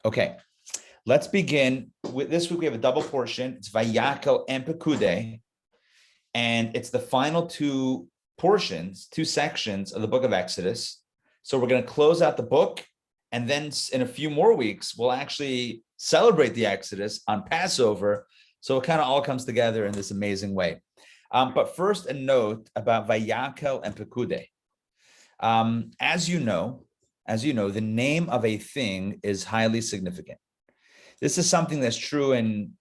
Okay, let's begin with this week. We have a double portion. It's Vayakhel and Pekudei, and it's the final two portions, two sections of the book of Exodus. So we're going to close out the book, and then in a few more weeks, we'll actually celebrate the Exodus on Passover. So it kind of all comes together in this amazing way. But first, a note about Vayakhel and Pekudei. As you know, the name of a thing is highly significant. This is something that's true in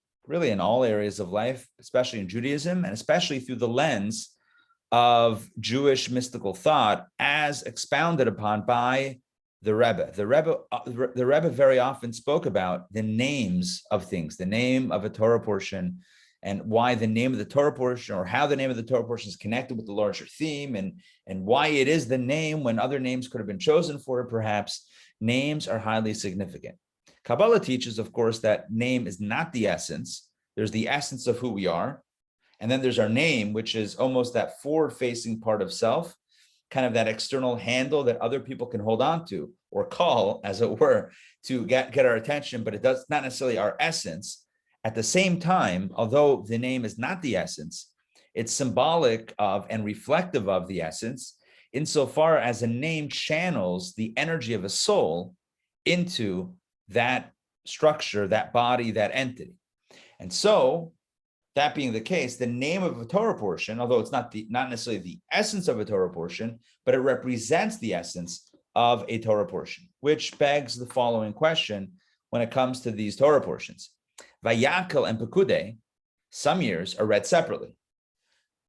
all areas of life, especially in Judaism, and especially through the lens of Jewish mystical thought as expounded upon by the Rebbe. The Rebbe very often spoke about the names of things, the name of a Torah portion, and why the name of the Torah portion, or how the name of the Torah portion is connected with the larger theme, and why it is the name when other names could have been chosen for it, perhaps. Names are highly significant. Kabbalah teaches, of course, that name is not the essence. There's the essence of who we are, and then there's our name, which is almost that forward-facing part of self, kind of that external handle that other people can hold on to or call, as it were, to get our attention, but it does not necessarily our essence. At the same time, although the name is not the essence, it's symbolic of and reflective of the essence, insofar as a name channels the energy of a soul into that structure, that body, that entity. And so, that being the case, the name of a Torah portion, although it's not necessarily the essence of a Torah portion, but it represents the essence of a Torah portion, which begs the following question when it comes to these Torah portions. Vayakhel and Pekudei, some years are read separately,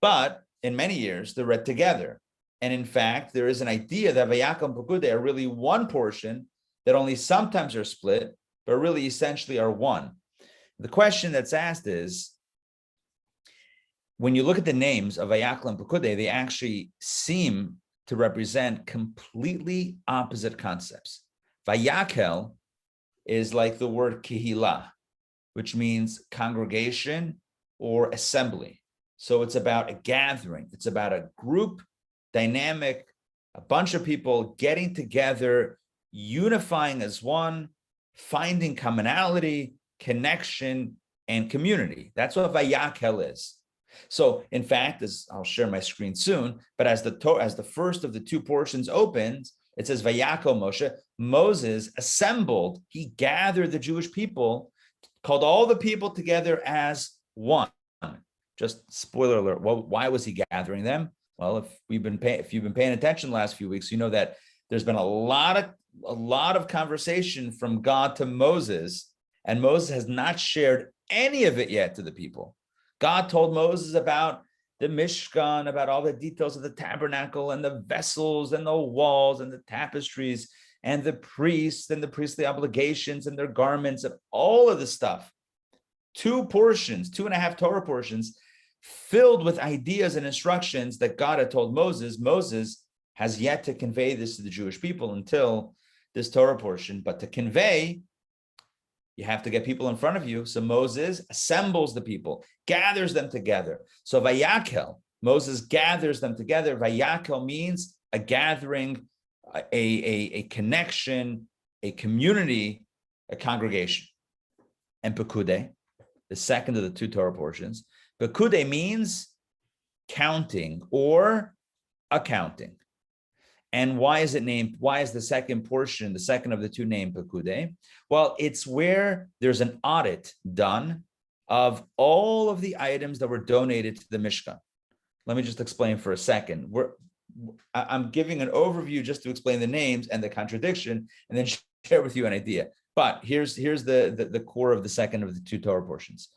but in many years they're read together. And in fact, there is an idea that Vayakhel and Pekudei are really one portion that only sometimes are split, but really essentially are one. The question that's asked is, when you look at the names of Vayakhel and Pekudei, they actually seem to represent completely opposite concepts. Vayakhel is like the word kehilah, which means congregation or assembly. So it's about a gathering. It's about a group dynamic, a bunch of people getting together, unifying as one, finding commonality, connection, and community. That's what Vayakhel is. So, in fact, as I'll share my screen soon, but as the first of the two portions opens, it says Vayakhel Moshe. Moses assembled, he gathered the Jewish people, called all the people together as one. Just spoiler alert. Well, why was he gathering them? Well, if you've been paying attention the last few weeks, you know that there's been a lot of conversation from God to Moses, and Moses has not shared any of it yet to the people. God told Moses about the Mishkan, about all the details of the tabernacle and the vessels and the walls and the tapestries and the priests and the priestly obligations and their garments and all of the stuff. 2 portions, 2.5 Torah portions, filled with ideas and instructions that God had told Moses. Moses has yet to convey this to the Jewish people until this Torah portion. But to convey, you have to get people in front of you. So Moses assembles the people, gathers them together. So Vayakhel, Moses gathers them together. Vayakhel means a gathering, a connection, a community, a congregation. And Pekudei, the second of the 2 Torah portions, Pekudei means counting or accounting. And why is the second portion, the second of the 2 named Pekudei? Well, it's where there's an audit done of all of the items that were donated to the Mishkan. Let me just explain for a second. I'm giving an overview just to explain the names and the contradiction, and then share with you an idea. But here's the core of the second of the 2 Torah portions.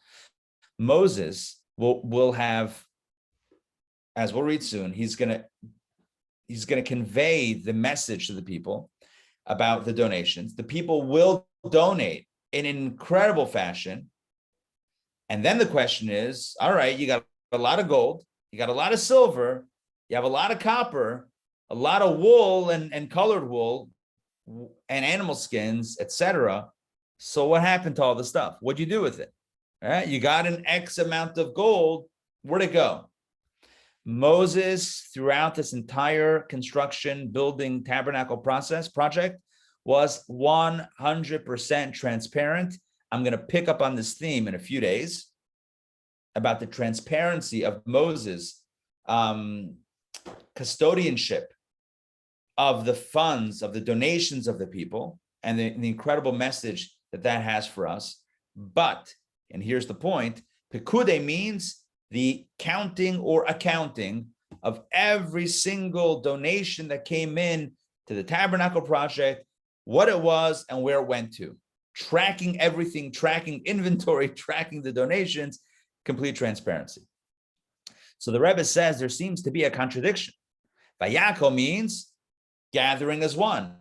Moses will have, as we'll read soon, he's going to convey the message to the people about the donations. The people will donate in an incredible fashion. And then the question is, all right, you got a lot of gold, you got a lot of silver, you have a lot of copper, a lot of wool and colored wool and animal skins, etc. So what happened to all the stuff? What'd you do with it? All right, you got an X amount of gold. Where'd it go? Moses, throughout this entire construction, building, tabernacle project, was 100% transparent. I'm going to pick up on this theme in a few days about the transparency of Moses' custodianship of the funds, of the donations of the people, and the incredible message that has for us. But, and here's the point, Pekudei means the counting or accounting of every single donation that came in to the Tabernacle project, what it was and where it went to. Tracking everything, tracking inventory, tracking the donations, complete transparency. So the Rebbe says there seems to be a contradiction. Vayakhel means gathering as one.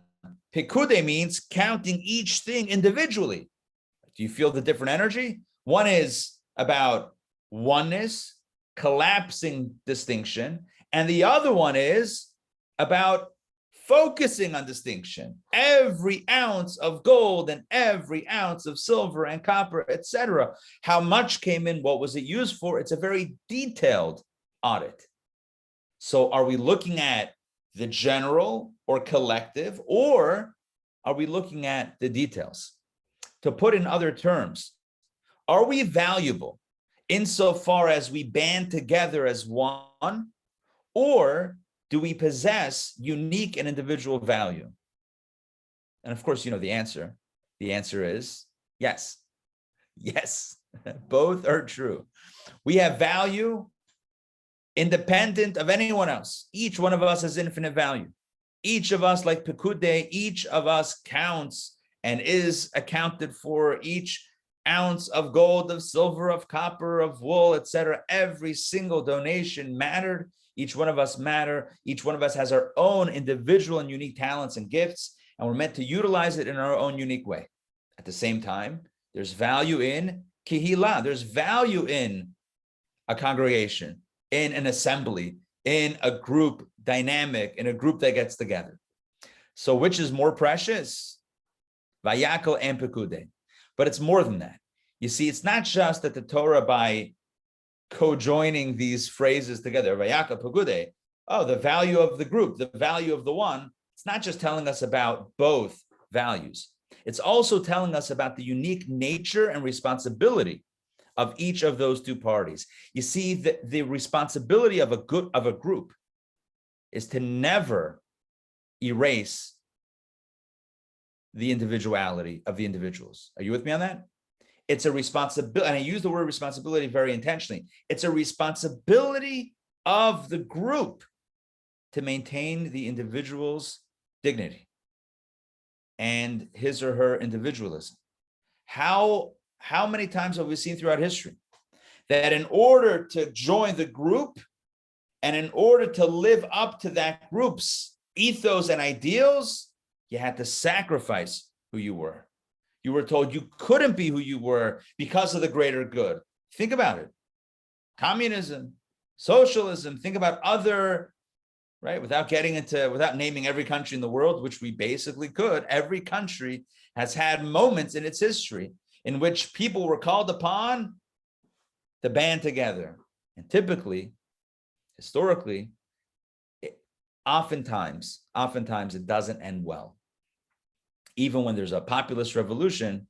Pekudei means counting each thing individually. Do you feel the different energy? One is about oneness, collapsing distinction, and the other one is about focusing on distinction. Every ounce of gold and every ounce of silver and copper, etc. How much came in? What was it used for? It's a very detailed audit. So are we looking at the general or collective, or are we looking at the details? To put in other terms, are we valuable insofar as we band together as one, or do we possess unique and individual value? And of course, you know the answer. The answer is yes. Yes, both are true. We have value independent of anyone else. Each one of us has infinite value. Each of us, like Pekudei, each of us counts and is accounted for. Each ounce of gold, of silver, of copper, of wool, etc. Every single donation mattered. Each one of us matter. Each one of us has our own individual and unique talents and gifts, and we're meant to utilize it in our own unique way. At the same time, there's value in kehillah. There's value in a congregation, in an assembly, in a group dynamic, in a group that gets together. So which is more precious? Vayakhel and Pekudei. But it's more than that. You see, it's not just that the Torah, by co-joining these phrases together, Vayakhel, Pekudei, the value of the group, the value of the one, it's not just telling us about both values. It's also telling us about the unique nature and responsibility of each of those two parties. You see, the responsibility of a group is to never erase the individuality of the individuals. Are you with me on that? It's a responsibility, and I use the word responsibility very intentionally. It's a responsibility of the group to maintain the individual's dignity and his or her individualism. How many times have we seen throughout history that in order to join the group and in order to live up to that group's ethos and ideals, you had to sacrifice who you were. You were told you couldn't be who you were because of the greater good. Think about it. Communism, socialism, think about other, right? Without naming every country in the world, which we basically could, every country has had moments in its history in which people were called upon to band together. And typically, historically, oftentimes it doesn't end well. Even when there's a populist revolution,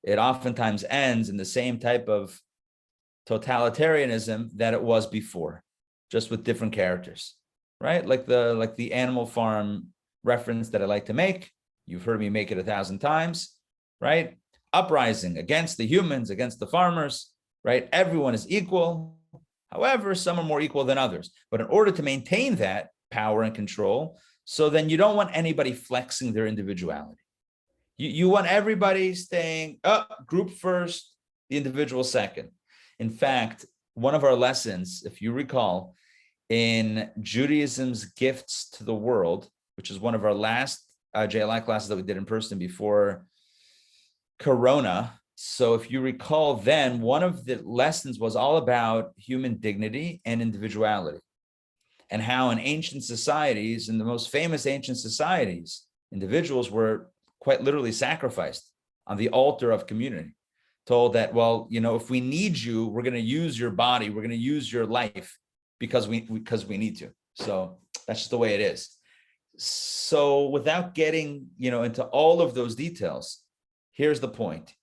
it oftentimes ends in the same type of totalitarianism that it was before, just with different characters, right? Like the Animal Farm reference that I like to make. You've heard me make it 1,000 times, right? Uprising against the humans, against the farmers, right? Everyone is equal. However, some are more equal than others. But in order to maintain that power and control, so then you don't want anybody flexing their individuality. You want everybody staying group first, the individual second. In fact, one of our lessons, if you recall, in Judaism's Gifts to the World, which is one of our last JLI classes that we did in person before Corona. So if you recall then, one of the lessons was all about human dignity and individuality, and how in ancient societies, in the most famous ancient societies, individuals were quite literally sacrificed on the altar of community, told that, well, if we need you, we're going to use your body, we're going to use your life because we need to. So that's just the way it is. So without getting, into all of those details, here's the point.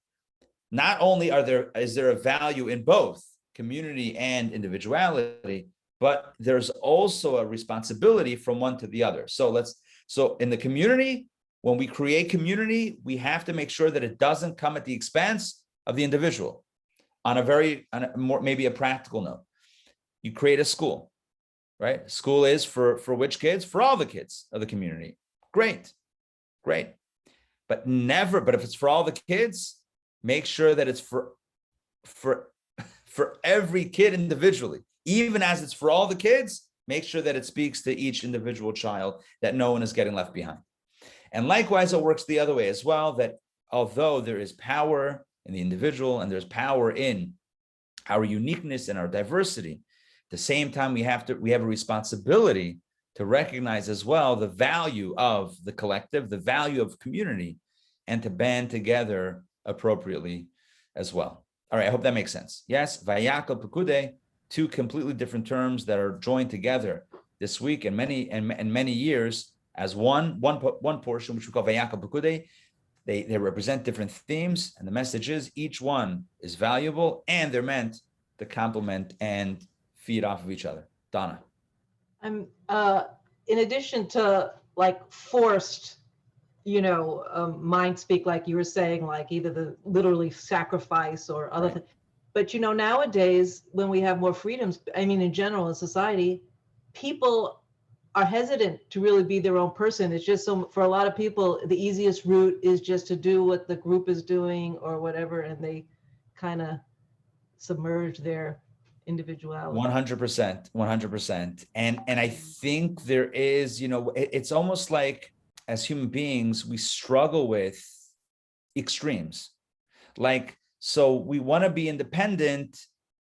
Not only is there a value in both community and individuality, but there's also a responsibility from one to the other. So in the community, when we create community, we have to make sure that it doesn't come at the expense of the individual. On a more, maybe a practical note, you create a school, right? School is for which kids? For all the kids of the community. Great. But if it's for all the kids, make sure that it's for every kid individually. Even as it's for all the kids, make sure that it speaks to each individual child, that no one is getting left behind. And likewise, it works the other way as well, that although there is power in the individual and there's power in our uniqueness and our diversity, at the same time, we have a responsibility to recognize as well the value of the collective, the value of community, and to band together appropriately as well. All right, I hope that makes sense. Yes, Vayakhel, Pekudei, two completely different terms that are joined together this week and many years as one portion, which we call Vayakhel Pekudei. They represent different themes, and the message is each one is valuable, and they're meant to complement and feed off of each other. Donna. I'm in addition to like forced, mind speak, like you were saying, like either the literally sacrifice or other things. But nowadays, when we have more freedoms, in general in society, people are hesitant to really be their own person. It's just for a lot of people, the easiest route is just to do what the group is doing or whatever, and they kind of submerge their individuality. 100%. And I think there is, it's almost like as human beings, we struggle with extremes. Like, so we want to be independent,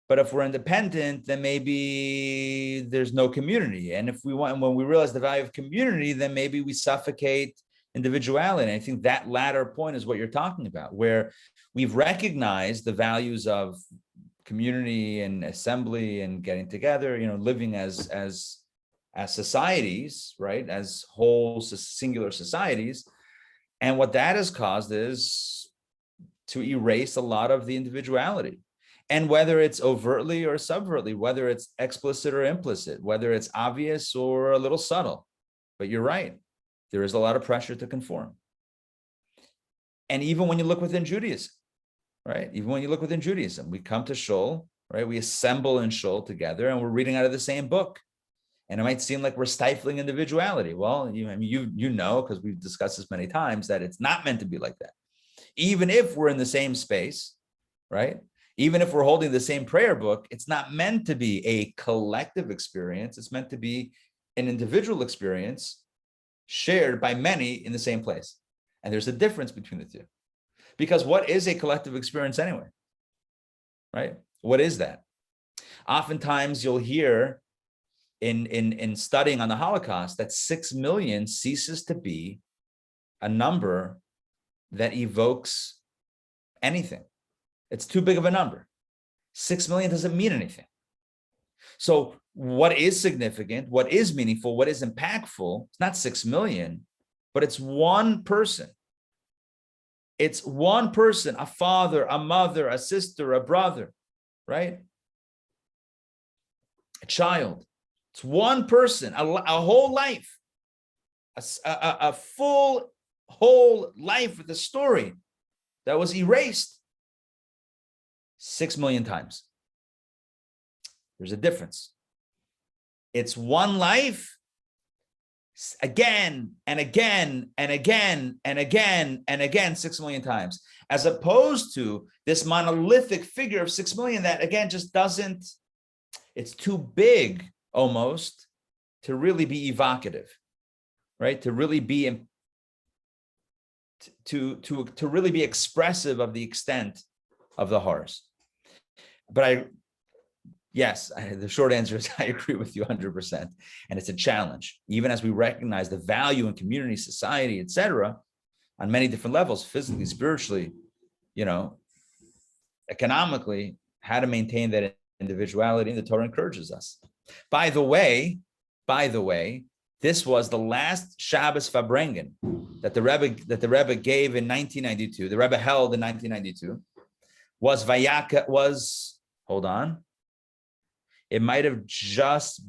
but if we're independent, then maybe there's no community. And when we realize the value of community, then maybe we suffocate individuality. And I think that latter point is what you're talking about, where we've recognized the values of community and assembly and getting together, living as societies, right? As whole singular societies. And what that has caused is to erase a lot of the individuality. And whether it's overtly or subvertly, whether it's explicit or implicit, whether it's obvious or a little subtle. But you're right, there is a lot of pressure to conform. And even when you look within Judaism, right? Even when you look within Judaism, we come to Shul, right? We assemble in Shul together and we're reading out of the same book. And it might seem like we're stifling individuality. Well, you know, because we've discussed this many times, that it's not meant to be like that. Even if we're in the same space, right? Even if we're holding the same prayer book, it's not meant to be a collective experience. It's meant to be an individual experience shared by many in the same place. And there's a difference between the two. Because what is a collective experience anyway? Right? What is that? Oftentimes you'll hear in studying on the Holocaust that 6 million ceases to be a number that evokes anything. It's too big of a number. 6 million doesn't mean anything. So what is significant, what is meaningful, what is impactful, it's not 6 million, but it's one person. It's one person, a father, a mother, a sister, a brother, right? A child. It's one person, a whole life, a full whole life with a story that was erased 6 million times. There's a difference. It's one life again and again and again and again and again 6 million times, as opposed to this monolithic figure of 6 million that again just doesn't, it's too big almost to really be evocative, right? To really be to really be expressive of the extent of the horrors. But the short answer is I agree with you 100%. And it's a challenge, even as we recognize the value in community, society, etc., on many different levels, physically, spiritually, economically, how to maintain that individuality. And the Torah encourages us. By the way, This was the last Shabbos Farbrengen that the Rebbe gave in 1992. The Rebbe held in 1992 was Vayakhel. Hold on. It might have just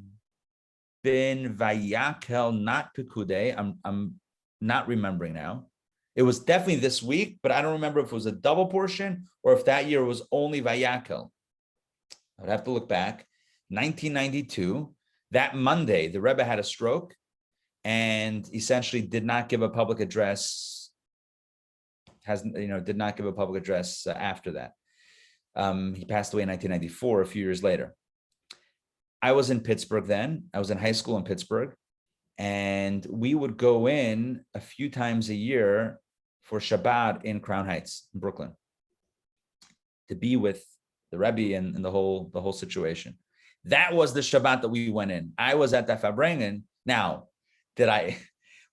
been Vayakhel, not Pekudei. I'm not remembering now. It was definitely this week, but I don't remember if it was a double portion or if that year was only Vayakhel. I'd have to look back. 1992, that Monday, the Rebbe had a stroke and essentially did not give a public address. Did not give a public address after that. He passed away in 1994, a few years later. I was in Pittsburgh then. I was in high school in Pittsburgh, and we would go in a few times a year for Shabbat in Crown Heights, in Brooklyn, to be with the Rebbe and the whole situation. That was the Shabbat that we went in. I was at that Farbrengen. Now,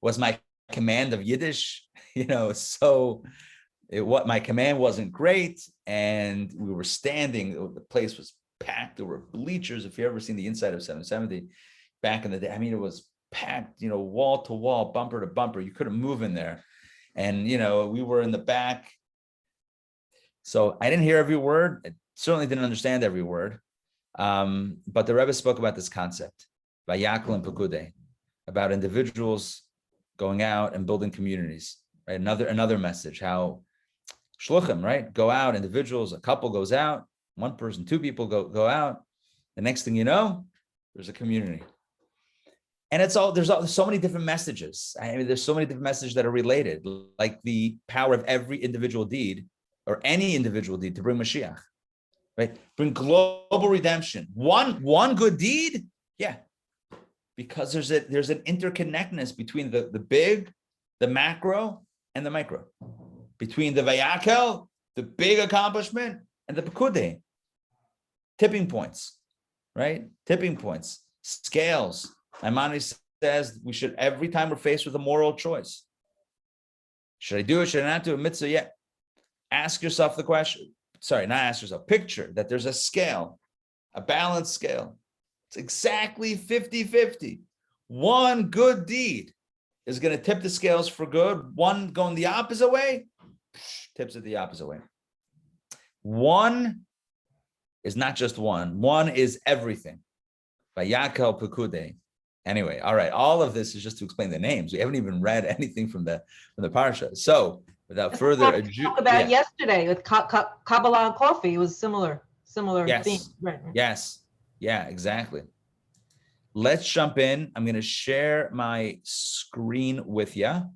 was my command of Yiddish, my command wasn't great, and we were standing. The place was packed. There were bleachers. If you ever seen the inside of 770 back in the day, I mean, it was packed, wall to wall, bumper to bumper. You couldn't move in there. And, we were in the back. So I didn't hear every word. I certainly didn't understand every word. But the Rebbe spoke about this concept, Vayakhel and Pekudei, about individuals going out and building communities, right? Another message, how shluchim, right? Go out, individuals, a couple goes out, one person, two people go out. The next thing you know, there's a community. And there's so many different messages. I mean, there's so many different messages that are related, like the power of every individual deed or any individual deed to bring Mashiach, right? Bring global redemption. One good deed, yeah. Because there's an interconnectedness between the big, the macro, and the micro. Between the Vayakhel, the big accomplishment, and the Pekudei. Tipping points, right? Tipping points, scales. Maimonides says we should, every time we're faced with a moral choice, should I do it? Should I not do it? Mitzvah, yeah. Ask yourself the question. Sorry, not ask yourself. Picture that there's a scale, a balanced scale. It's exactly 50-50. One good deed is going to tip the scales for good. One going the opposite way, tips it the opposite way. One is not just one. One is everything. Vayakhel Pekudei. Anyway, all right. All of this is just to explain the names. We haven't even read anything from the Parsha. So, without further ado, talk about yesterday with Kabbalah and coffee. It was similar yes. theme. Right. Yes. Yeah, exactly. Let's jump in. I'm going to share my screen with you. I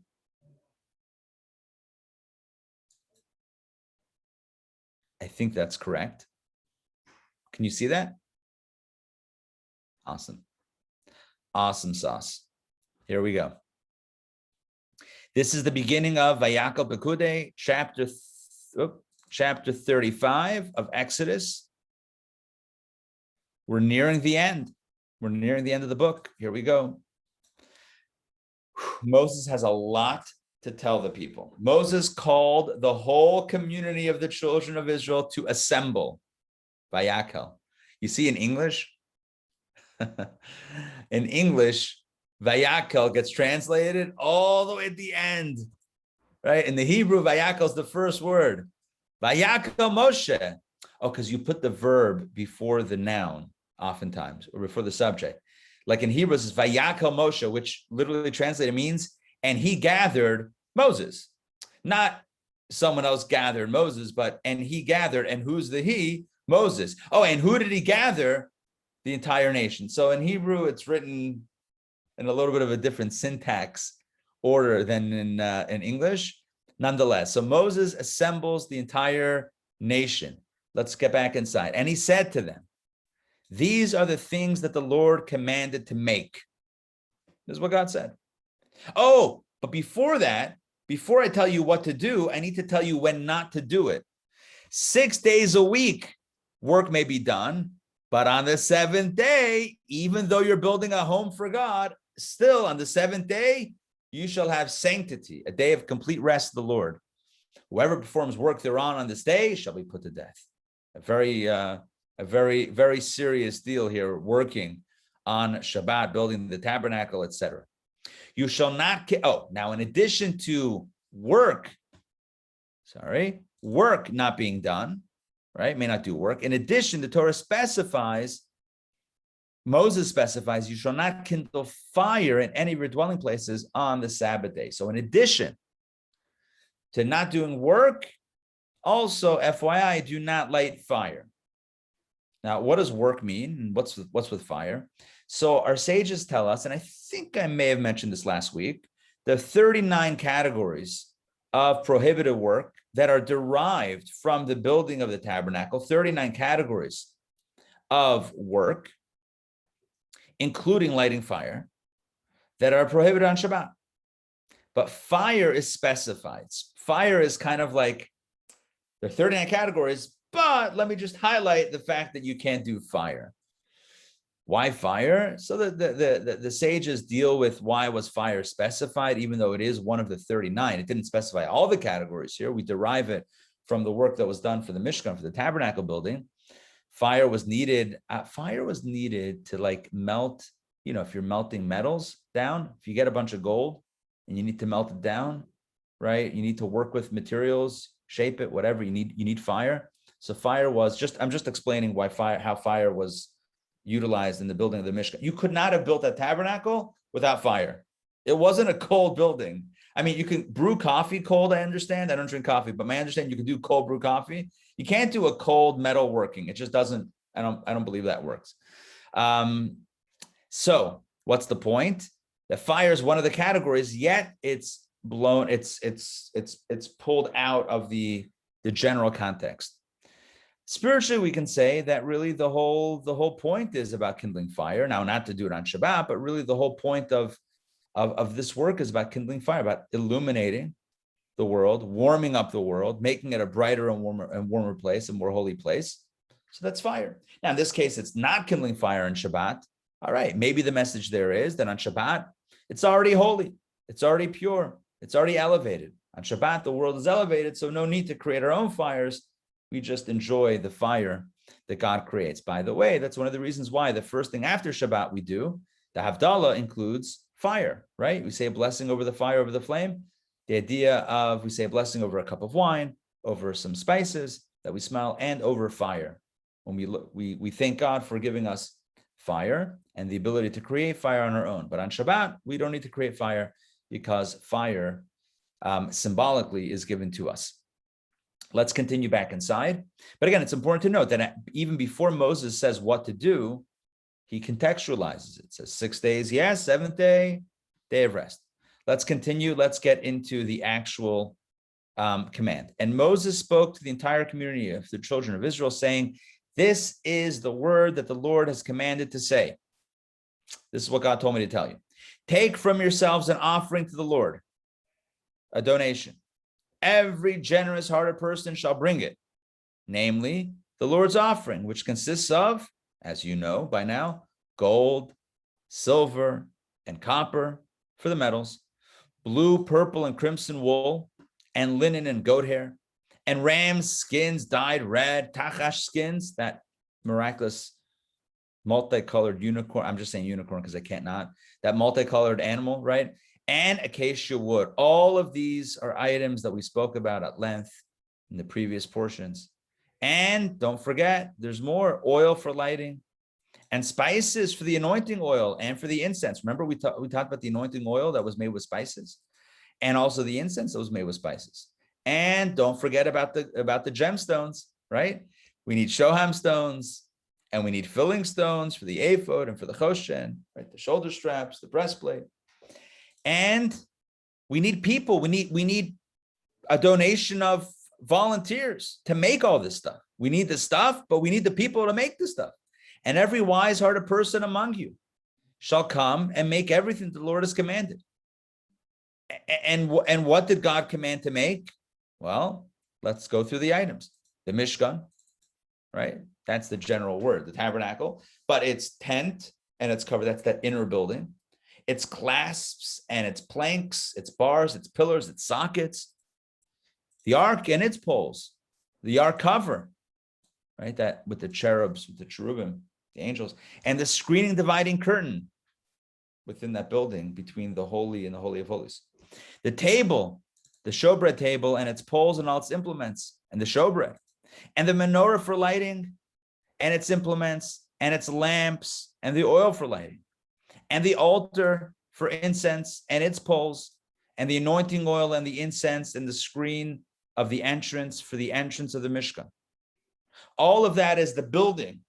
think that's correct. Can you see that? Awesome. Awesome sauce. Here we go. This is the beginning of Vayakhel Pekudei, chapter 35 of Exodus. We're nearing the end. We're nearing the end of the book. Here we go. Moses has a lot to tell the people. Moses called the whole community of the children of Israel to assemble. Vayakhel. You see in English, Vayakhel gets translated all the way at the end, right? In the Hebrew, Vayakhel is the first word. Vayakhel Moshe. Oh, because you put the verb before the noun oftentimes, or before the subject. Like in Hebrew, it's Vayakhel Moshe, which literally translated means, and he gathered Moses. Not someone else gathered Moses, but and he gathered, and who's the he? Moses. Oh, and who did he gather? The entire nation. So in Hebrew, it's written in a little bit of a different syntax order than in English. Nonetheless, so Moses assembles the entire nation. Let's get back inside. And he said to them, these are the things that the Lord commanded to make. This is what God said. Oh, but before that, before I tell you what to do, I need to tell you when not to do it. 6 days a week, work may be done, but on the seventh day, even though you're building a home for God, still on the seventh day, you shall have sanctity, a day of complete rest to the Lord. Whoever performs work thereon on this day shall be put to death. A very serious deal here, working on Shabbat, building the tabernacle, etc. You shall not now in addition to work not being done, right? May not do work. In addition, the Torah Moses specifies, you shall not kindle fire in any of your dwelling places on the Sabbath day. So in addition to not doing work, also, FYI, do not light fire. Now, what does work mean? And what's with fire? So our sages tell us, and I think I may have mentioned this last week, there are 39 categories of prohibited work that are derived from the building of the tabernacle, 39 categories of work, including lighting fire, that are prohibited on Shabbat. But fire is specified. Fire is kind of like, there are 39 categories, but let me just highlight the fact that you can't do fire. Why fire? So the sages deal with why was fire specified, even though it is one of the 39. It didn't specify all the categories here. We derive it from the work that was done for the Mishkan, for the tabernacle building. Fire was needed to like melt, if you're melting metals down, if you get a bunch of gold and you need to melt it down, right? You need to work with materials, shape it, whatever, you need fire. So fire was I'm just explaining how fire was utilized in the building of the Mishkan. You could not have built that tabernacle without fire. It wasn't a cold building. I mean, you can brew coffee cold, I understand. I don't drink coffee, but I understand you can do cold brew coffee. You can't do a cold metal working. It just doesn't, I don't believe that works. So what's the point? That fire is one of the categories, yet it's blown, it's pulled out of the general context. Spiritually, we can say that really the whole point is about kindling fire. Now, not to do it on Shabbat, but really the whole point of this work is about kindling fire, about illuminating the world, warming up the world, making it a brighter and warmer place, a more holy place. So that's fire. Now, in this case, it's not kindling fire on Shabbat. All right, maybe the message there is that on Shabbat, it's already holy, it's already pure, it's already elevated. On Shabbat, the world is elevated, so no need to create our own fires. We just enjoy the fire that God creates. By the way, that's one of the reasons why the first thing after Shabbat we do, the Havdalah, includes fire, right? We say a blessing over the fire, over the flame. The idea of we say a blessing over a cup of wine, over some spices that we smell, and over fire. When we thank God for giving us fire and the ability to create fire on our own. But on Shabbat, we don't need to create fire because fire symbolically is given to us. Let's continue back inside. But again, it's important to note that even before Moses says what to do, he contextualizes it. It says 6 days, yes, seventh day, day of rest. Let's continue. Let's get into the actual command. And Moses spoke to the entire community of the children of Israel, saying, this is the word that the Lord has commanded to say. This is what God told me to tell you. Take from yourselves an offering to the Lord, a donation. Every generous-hearted person shall bring it, namely the Lord's offering, which consists of, as you know by now, gold, silver, and copper for the metals, blue, purple, and crimson wool, and linen and goat hair, and ram's skins dyed red, tachash skins, that miraculous multicolored unicorn. I'm just saying unicorn because I can't not. That multicolored animal, right? And acacia wood. All of these are items that we spoke about at length in the previous portions. And don't forget, there's more oil for lighting and spices for the anointing oil and for the incense. Remember, we talked about the anointing oil that was made with spices and also the incense that was made with spices. And don't forget about the gemstones, right? We need shoham stones and we need filling stones for the ephod and for the choshen, right? The shoulder straps, the breastplate. And we need people. We need a donation of volunteers to make all this stuff. We need the stuff, but we need the people to make the stuff. And every wise-hearted person among you shall come and make everything the Lord has commanded. And what did God command to make? Well, let's go through the items. The Mishkan, right? That's the general word, the tabernacle. But it's tent and it's covered. That's that inner building. Its clasps and its planks, its bars, its pillars, its sockets, the ark and its poles, the ark cover, right? That with the cherubs, with the cherubim, the angels, and the screening dividing curtain, within that building between the Holy and the Holy of Holies. The table, the showbread table and its poles and all its implements, and the showbread, and the menorah for lighting and its implements and its lamps and the oil for lighting, and the altar for incense and its poles, and the anointing oil and the incense and the screen of the entrance for the entrance of the Mishkan. All of that is the building,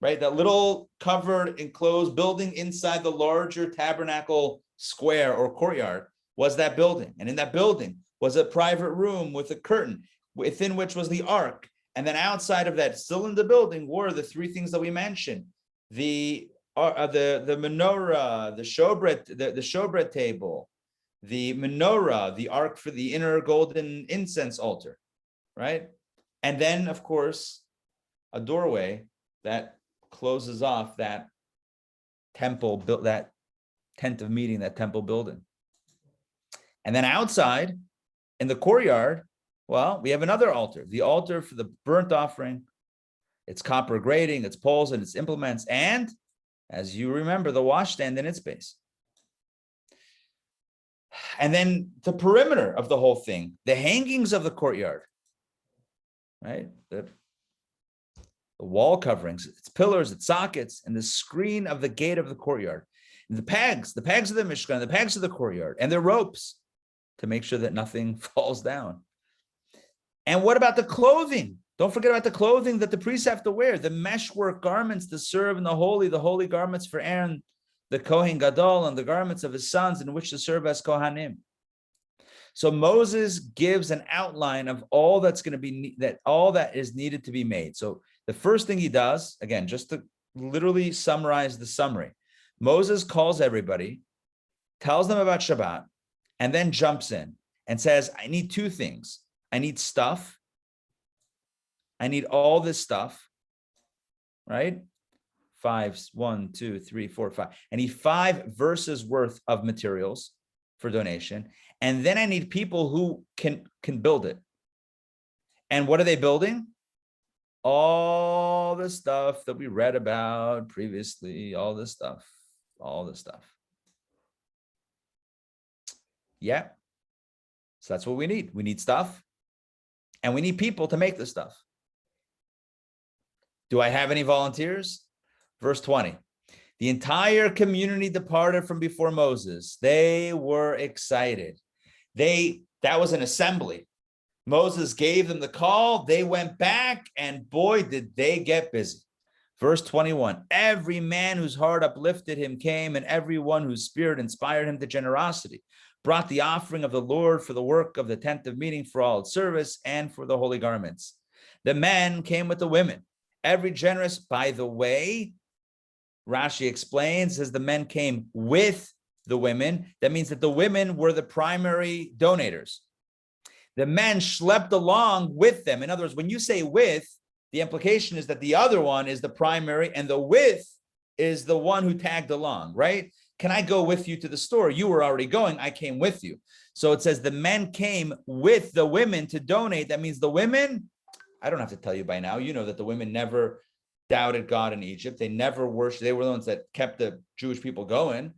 right? That little covered, enclosed building inside the larger tabernacle square or courtyard was that building. And in that building was a private room with a curtain within which was the ark. And then outside of that, still in the building, were the three things that we mentioned: the menorah, the showbread table, the menorah, the ark for the inner golden incense altar, right? And then, of course, a doorway that closes off that temple, that tent of meeting, that temple building. And then outside in the courtyard, well, we have another altar, the altar for the burnt offering, its copper grating, its poles and its implements, and, as you remember, the washstand in its base. And then the perimeter of the whole thing, the hangings of the courtyard, right? The wall coverings, its pillars, its sockets, and the screen of the gate of the courtyard, and the pegs of the Mishkan, the pegs of the courtyard, and the ropes to make sure that nothing falls down. And what about the clothing? Don't forget about the clothing that the priests have to wear, the meshwork garments to serve in the holy garments for Aaron, the Kohen Gadol, and the garments of his sons in which to serve as Kohanim. So Moses gives an outline of all that's going to be, all that is needed to be made. So the first thing he does, again, just to literally summarize the summary, Moses calls everybody, tells them about Shabbat, and then jumps in and says, I need two things. I need stuff. I need all this stuff, right? 1, 2, 3, 4, 5. I need 5 verses worth of materials for donation. And then I need people who can build it. And what are they building? All the stuff that we read about previously, all this stuff. Yeah. So that's what we need. We need stuff. And we need people to make the stuff. Do I have any volunteers? Verse 20. The entire community departed from before Moses. They were excited. That was an assembly. Moses gave them the call. They went back, and boy, did they get busy. Verse 21. Every man whose heart uplifted him came, and everyone whose spirit inspired him to generosity brought the offering of the Lord for the work of the tent of meeting, for all its service, and for the holy garments. The men came with the women, every generous. By the way, Rashi explains, as the men came with the women, that means that the women were the primary donators. The men schlepped along with them. In other words, when you say with, the implication is that the other one is the primary, and the with is the one who tagged along, right? Can I go with you to the store? You were already going. I came with you. So it says the men came with the women to donate. That means the women, I don't have to tell you by now, you know that the women never doubted God in Egypt. They never worshiped. They were the ones that kept the Jewish people going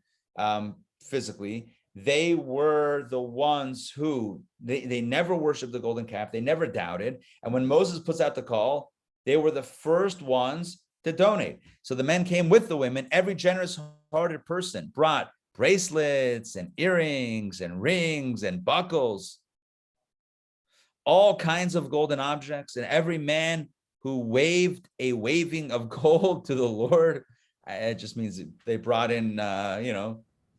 physically. They were the ones who, they never worshiped the golden calf. They never doubted. And when Moses puts out the call, they were the first ones to donate. So the men came with the women. Every generous-hearted person brought bracelets and earrings and rings and buckles, all kinds of golden objects. And every man who waved a waving of gold to the Lord, it just means they brought in,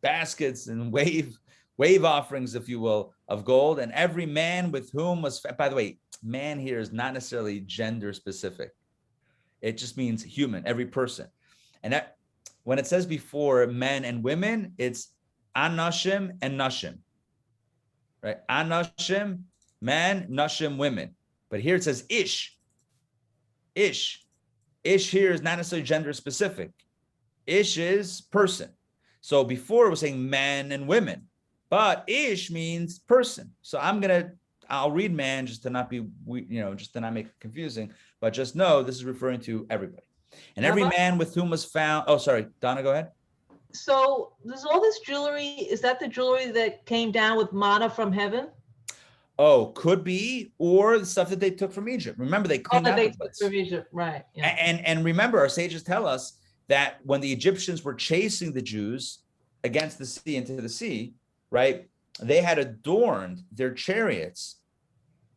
baskets and wave offerings, if you will, of gold. And every man with whom was, by the way, man here is not necessarily gender specific. It just means human, every person. And that, when it says before men and women, it's anashim and nashim, right? Anashim, man, nashim, women. But here it says ish. Ish here is not necessarily gender specific. Ish is person. So before it was saying men and women, but ish means person. So I'll read man just to not be, just to not make it confusing, but just know this is referring to everybody. And every man with whom was found, oh, sorry, Donna, go ahead. So there's all this jewelry. Is that the jewelry that came down with manna from heaven? Oh, could be, or the stuff that they took from Egypt. Remember, they Oh, cleaned that out they the took goods. from Egypt, right? Yeah. And remember, our sages tell us that when the Egyptians were chasing the Jews against the sea into the sea, right, they had adorned their chariots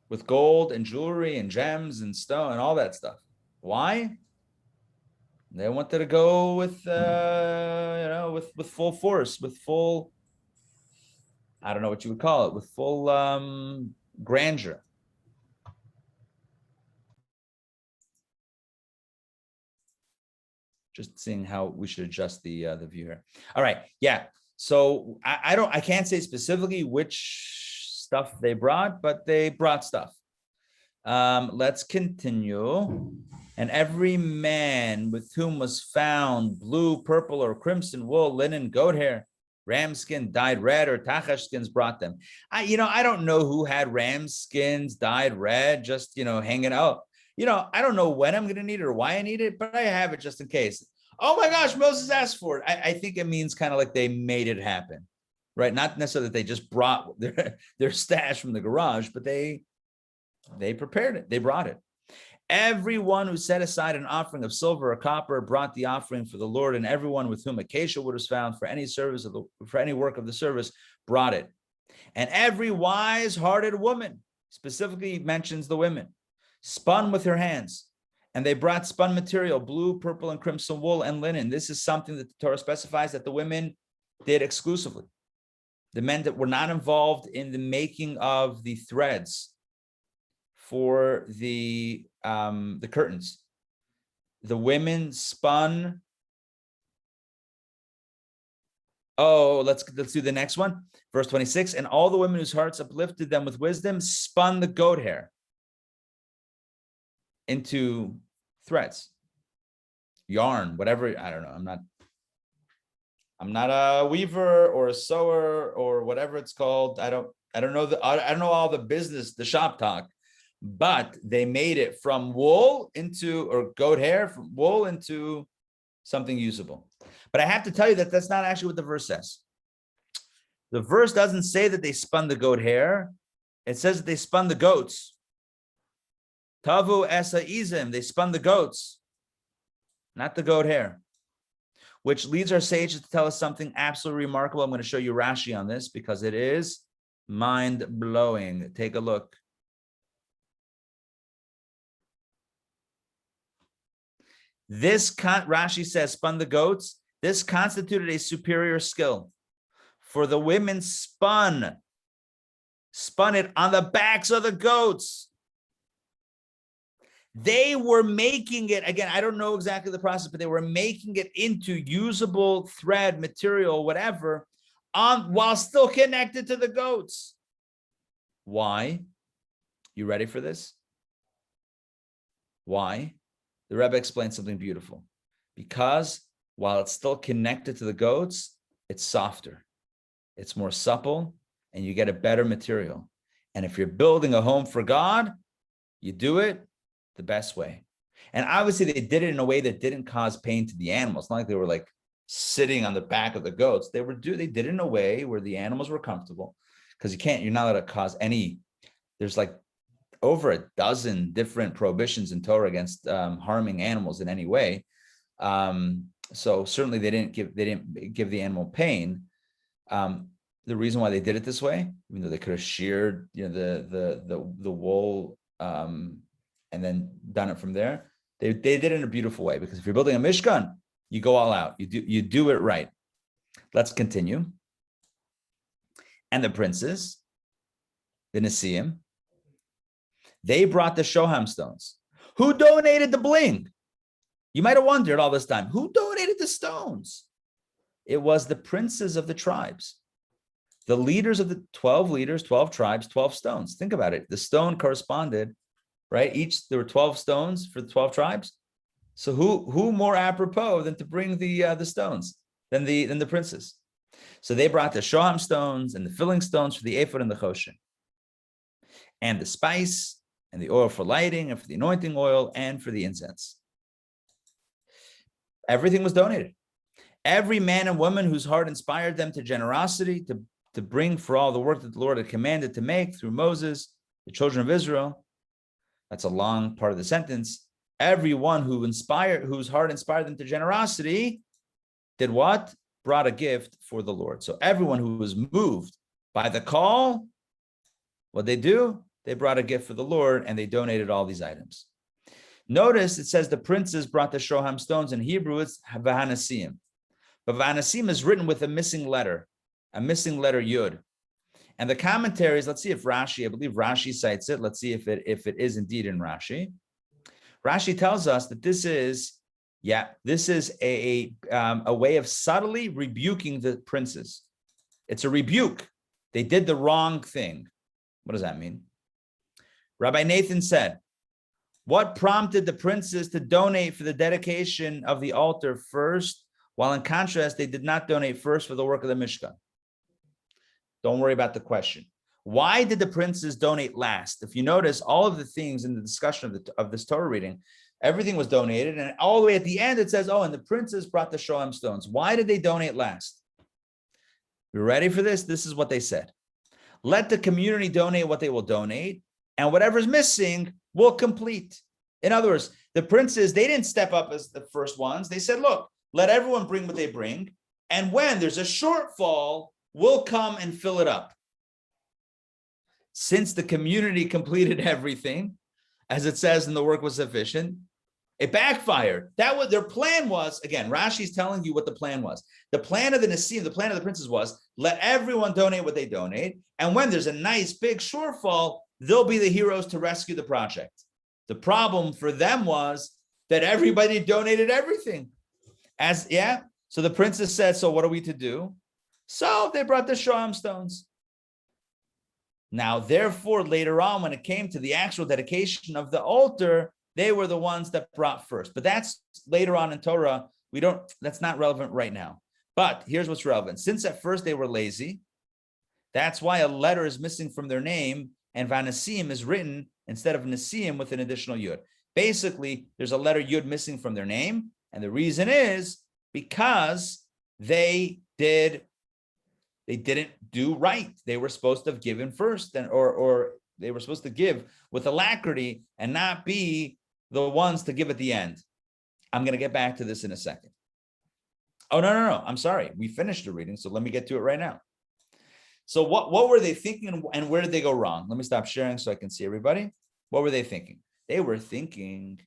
with gold and jewelry and gems and stone and all that stuff. Why? They wanted to go with with full force, with full, I don't know what you would call it, with full grandeur. Just seeing how we should adjust the view here. All right, yeah. So I can't say specifically which stuff they brought, but they brought stuff. Let's continue. And every man with whom was found blue, purple, or crimson wool, linen, goat hair, ram skin dyed red, or tachash skins brought them. I don't know who had ram skins dyed red, just hanging out. I don't know when I'm gonna need it or why I need it, but I have it just in case. Oh my gosh, Moses asked for it. I think it means kind of like they made it happen, right? Not necessarily that they just brought their stash from the garage, but they prepared it. They brought it. Everyone who set aside an offering of silver or copper brought the offering for the Lord, and everyone with whom acacia wood was found for any service for any work of the service brought it. And every wise-hearted woman, specifically mentions the women, spun with her hands, and they brought spun material, blue, purple, and crimson wool and linen. This is something that the Torah specifies that the women did exclusively. The men that were not involved in the making of the threads for the curtains. The women spun. Oh, let's do the next one. Verse 26. And all the women whose hearts uplifted them with wisdom spun the goat hair into threads, yarn, whatever. I don't know. I'm not a weaver or a sewer or whatever it's called. I don't know all the business, the shop talk. But they made it from wool or goat hair, from wool into something usable. But I have to tell you that that's not actually what the verse says. The verse doesn't say that they spun the goat hair. It says that they spun the goats. Tavu esa izim, they spun the goats, not the goat hair. Which leads our sages to tell us something absolutely remarkable. I'm going to show you Rashi on this because it is mind-blowing. Take a look. Rashi says, spun the goats. This constituted a superior skill. For the women spun it on the backs of the goats. They were making it, again, I don't know exactly the process, but they were making it into usable thread, material, whatever, while still connected to the goats. Why? You ready for this? Why? The Rebbe explains something beautiful. Because while it's still connected to the goats, it's softer, it's more supple, and you get a better material. And if you're building a home for God, you do it the best way. And obviously they did it in a way that didn't cause pain to the animals. Not like they were like sitting on the back of the goats. They did it in a way where the animals were comfortable, because you're not allowed to cause any. There's like over a dozen different prohibitions in Torah against harming animals in any way. So certainly they didn't give the animal pain. The reason why they did it this way, even though they could have sheared the wool and then done it from there, they did it in a beautiful way, because if you're building a mishkan, you go all out. You do it right. Let's continue. And the princes, the Nesiim, they brought the Shoham stones. Who donated the bling? You might have wondered all this time, who donated the stones? It was the princes of the tribes, the leaders of the 12 leaders, 12 tribes, 12 stones. Think about it. The stone corresponded, right? There were 12 stones for the 12 tribes. So who more apropos than to bring the stones than the princes? So they brought the Shoham stones and the filling stones for the ephod and the choshen, and the spice and the oil for lighting and for the anointing oil and for the incense. Everything was donated. Every man and woman whose heart inspired them to generosity, to bring for all the work that the Lord had commanded to make through Moses, the children of Israel. That's a long part of the sentence. Everyone whose heart inspired them to generosity did what? Brought a gift for the Lord. So everyone who was moved by the call, what they do? They brought a gift for the Lord and they donated all these items. Notice it says the princes brought the shoham stones. In Hebrew, it's Vahanasim. But Vahanasim is written with a missing letter Yud. And the commentaries, let's see if Rashi, I believe Rashi cites it. Let's see if it is indeed in Rashi. Rashi tells us that this is a way of subtly rebuking the princes. It's a rebuke. They did the wrong thing. What does that mean? Rabbi Nathan said, what prompted the princes to donate for the dedication of the altar first, while in contrast, they did not donate first for the work of the Mishkan? Don't worry about the question. Why did the princes donate last? If you notice, all of the things in the discussion of this Torah reading, everything was donated, and all the way at the end, it says, oh, and the princes brought the shoham stones. Why did they donate last? You ready for this? This is what they said. Let the community donate what they will donate, and whatever's missing will complete. In other words, the princes, they didn't step up as the first ones. They said, look, let everyone bring what they bring, and when there's a shortfall, we'll come and fill it up. Since the community completed everything, as it says, and the work was sufficient, it backfired. That was their plan was, again, Rashi's telling you what the plan was. The plan of the Nasim, the plan of the princes was, let everyone donate what they donate, and when there's a nice big shortfall, they'll be the heroes to rescue the project. The problem for them was that everybody donated everything. So the princes said, so what are we to do? So they brought the shoham stones. Now, therefore, later on, when it came to the actual dedication of the altar, they were the ones that brought first. But that's later on in Torah. That's not relevant right now. But here's what's relevant. Since at first they were lazy, that's why a letter is missing from their name, and Vanasim is written instead of Nasim with an additional Yud. Basically, there's a letter Yud missing from their name, and the reason is because they didn't do right. They were supposed to have given first, or they were supposed to give with alacrity and not be the ones to give at the end. I'm going to get back to this in a second. Oh, no. I'm sorry. We finished the reading, so let me get to it right now. So what were they thinking, and where did they go wrong? Let me stop sharing so I can see everybody. What were they thinking? They were thinking,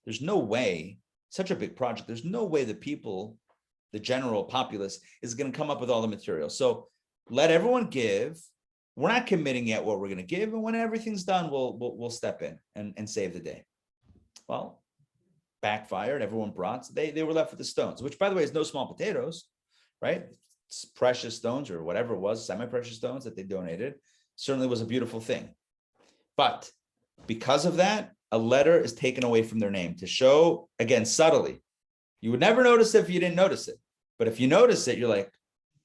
there's no way, such a big project, there's no way the people, the general populace, is going to come up with all the material. So let everyone give. We're not committing yet what we're going to give, and when everything's done, we'll step in and save the day. Well, backfired. Everyone brought. So they were left with the stones, which, by the way, is no small potatoes, right? It's precious stones or whatever it was, semi-precious stones that they donated. Certainly was a beautiful thing. But because of that, a letter is taken away from their name to show, again, subtly. You would never notice it if you didn't notice it. But if you notice it, you're like,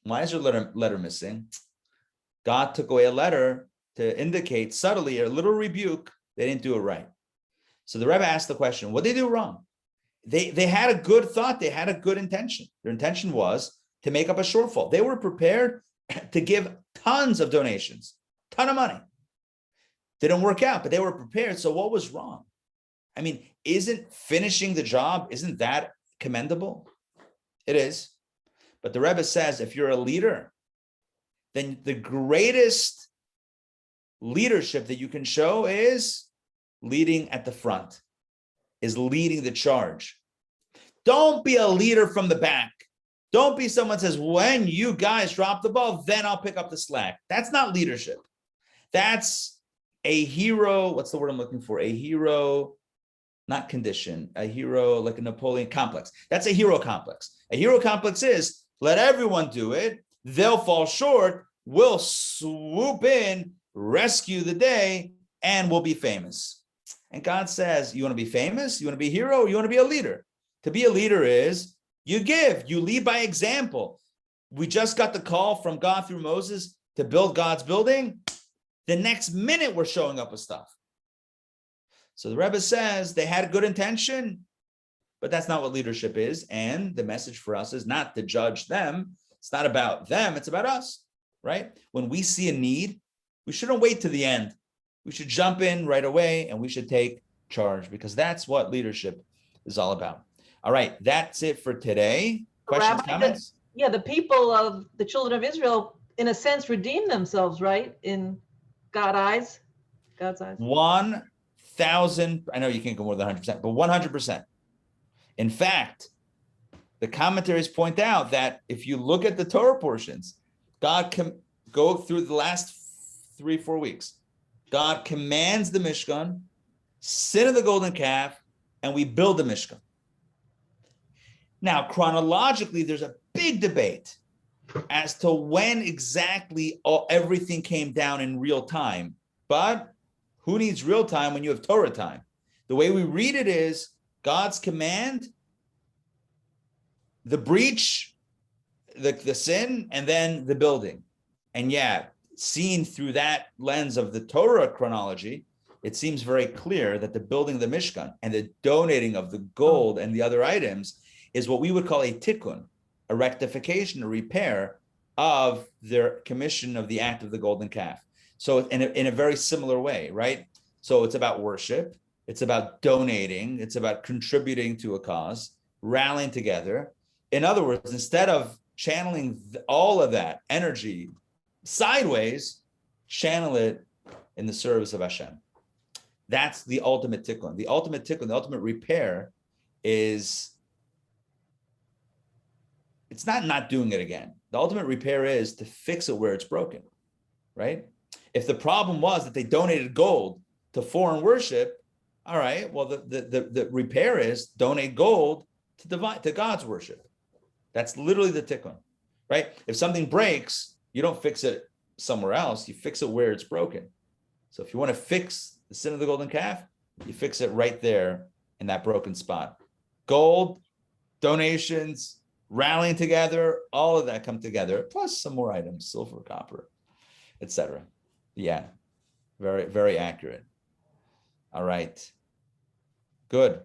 why is your letter missing? God took away a letter to indicate subtly a little rebuke. They didn't do it right. So the Rebbe asked the question, what did they do wrong? They had a good thought. They had a good intention. Their intention was to make up a shortfall. They were prepared to give tons of donations, ton of money. Didn't work out, but they were prepared. So what was wrong? I mean, isn't finishing the job, isn't that commendable? It is. But the Rebbe says, if you're a leader, then the greatest leadership that you can show is leading at the front, is leading the charge. Don't be a leader from the back. Don't be someone who says, when you guys drop the ball, then I'll pick up the slack. That's not leadership. That's a hero. What's the word I'm looking for? A hero, not condition, a hero like a Napoleon complex. That's a hero complex. A hero complex is let everyone do it. They'll fall short. We'll swoop in, rescue the day, and we'll be famous. And God says, you want to be famous? You want to be a hero? You want to be a leader? To be a leader is you give, you lead by example. We just got the call from God through Moses to build God's building. The next minute we're showing up with stuff. So the Rebbe says they had a good intention, but that's not what leadership is. And the message for us is not to judge them. It's not about them. It's about us, right? When we see a need, we shouldn't wait to the end. We should jump in right away and we should take charge, because that's what leadership is all about. All right, that's it for today. Questions, Rabbi, comments? The people of the children of Israel, in a sense, redeemed themselves, right? In God's eyes. 1,000, I know you can't go more than 100%, but 100%. In fact, the commentaries point out that if you look at the Torah portions, God can go through the last 3-4 weeks. God commands the Mishkan, sit in the golden calf, and we build the Mishkan. Now, chronologically, there's a big debate as to when exactly everything came down in real time. But who needs real time when you have Torah time? The way we read it is God's command, the breach, the sin, and then the building. And yeah, seen through that lens of the Torah chronology, it seems very clear that the building of the Mishkan and the donating of the gold and the other items is what we would call a tikkun, a rectification, a repair of their commission of the act of the golden calf. So in a very similar way, right? So it's about worship, it's about donating, it's about contributing to a cause, rallying together. In other words, instead of channeling all of that energy sideways, channel it in the service of Hashem. That's the ultimate tikkun. The ultimate tikkun, the ultimate repair is, it's not doing it again. The ultimate repair is to fix it where it's broken, right? If the problem was that they donated gold to foreign worship, all right, well, the repair is donate gold to God's worship. That's literally the tikkun, right? If something breaks, you don't fix it somewhere else. You fix it where it's broken. So if you want to fix the sin of the golden calf, you fix it right there in that broken spot. Gold, donations, rallying together, all of that come together, plus some more items, silver, copper, etc. Yeah, very, very accurate. All right. Good.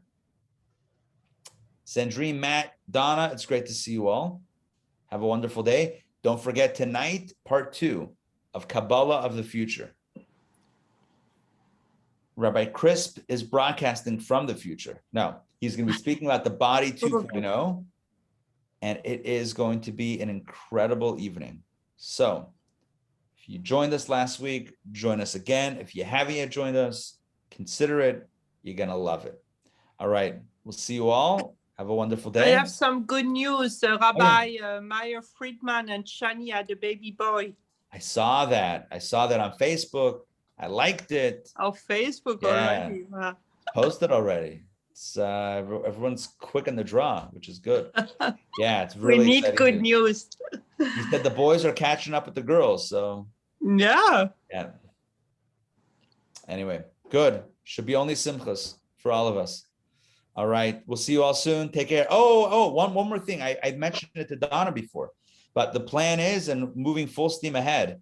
Sandrine, Matt, Donna, it's great to see you all. Have a wonderful day. Don't forget tonight, part 2 of Kabbalah of the Future. Rabbi Crisp is broadcasting from the future. No, he's going to be speaking about the body 2.0, and it is going to be an incredible evening. So if you joined us last week, join us again. If you haven't yet joined us, consider it. You're going to love it. All right. We'll see you all. Have a wonderful day. I have some good news. Rabbi Meyer Friedman and Shani had a baby boy. I saw that. I saw that on Facebook. I liked it. Oh, Facebook already. Wow. Posted already. It's everyone's quick in the draw, which is good. Yeah, it's really we need good news. He said the boys are catching up with the girls, so yeah. Anyway, good. Should be only simchas for all of us. All right, we'll see you all soon. Take care. One more thing. I mentioned it to Donna before, but the plan is, and moving full steam ahead,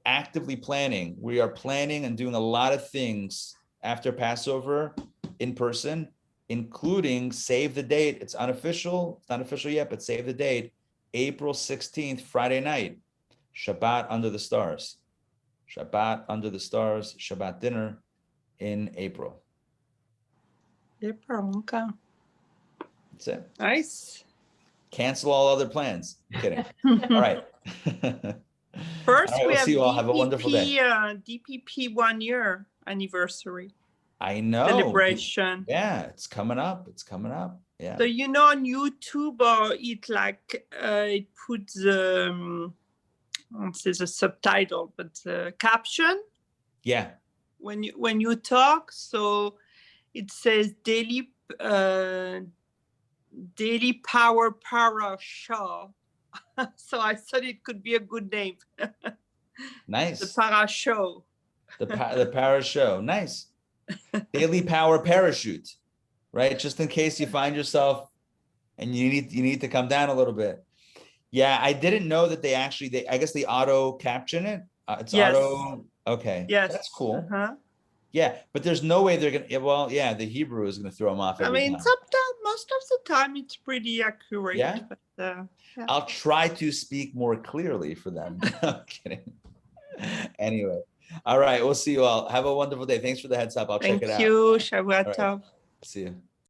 actively planning. We are planning and doing a lot of things after Passover in person, including save the date. It's unofficial. It's not official yet, but save the date. April 16th, Friday night, Shabbat under the stars. Shabbat under the stars, Shabbat dinner in April. April, okay. That's it. Nice. Cancel all other plans. I'm kidding. All right. First, all right, we have see you all. Have a wonderful day. DPP 1 year anniversary. I know. Celebration. Yeah, it's coming up. It's coming up. Yeah. So on YouTube, it puts there's a subtitle, but the caption. Yeah. When you talk, so it says daily power show. So I thought it could be a good name. Nice. The Para Show. The Para Show. Nice. Daily Power Parachute, right? Just in case you find yourself and you need to come down a little bit. Yeah, I didn't know that I guess they auto caption it. It's yes. auto. Okay. Yes. That's cool. Uh-huh. Yeah, but there's no way they're gonna. Well, yeah, the Hebrew is gonna throw them off I every mean, time. sometimes, most of the time, it's pretty accurate. Yeah? But, yeah. I'll try to speak more clearly for them. I'm kidding. Anyway, all right. We'll see you all. Have a wonderful day. Thanks for the heads up. I'll check Thank it out. you. All Shavua right. Tov. See you.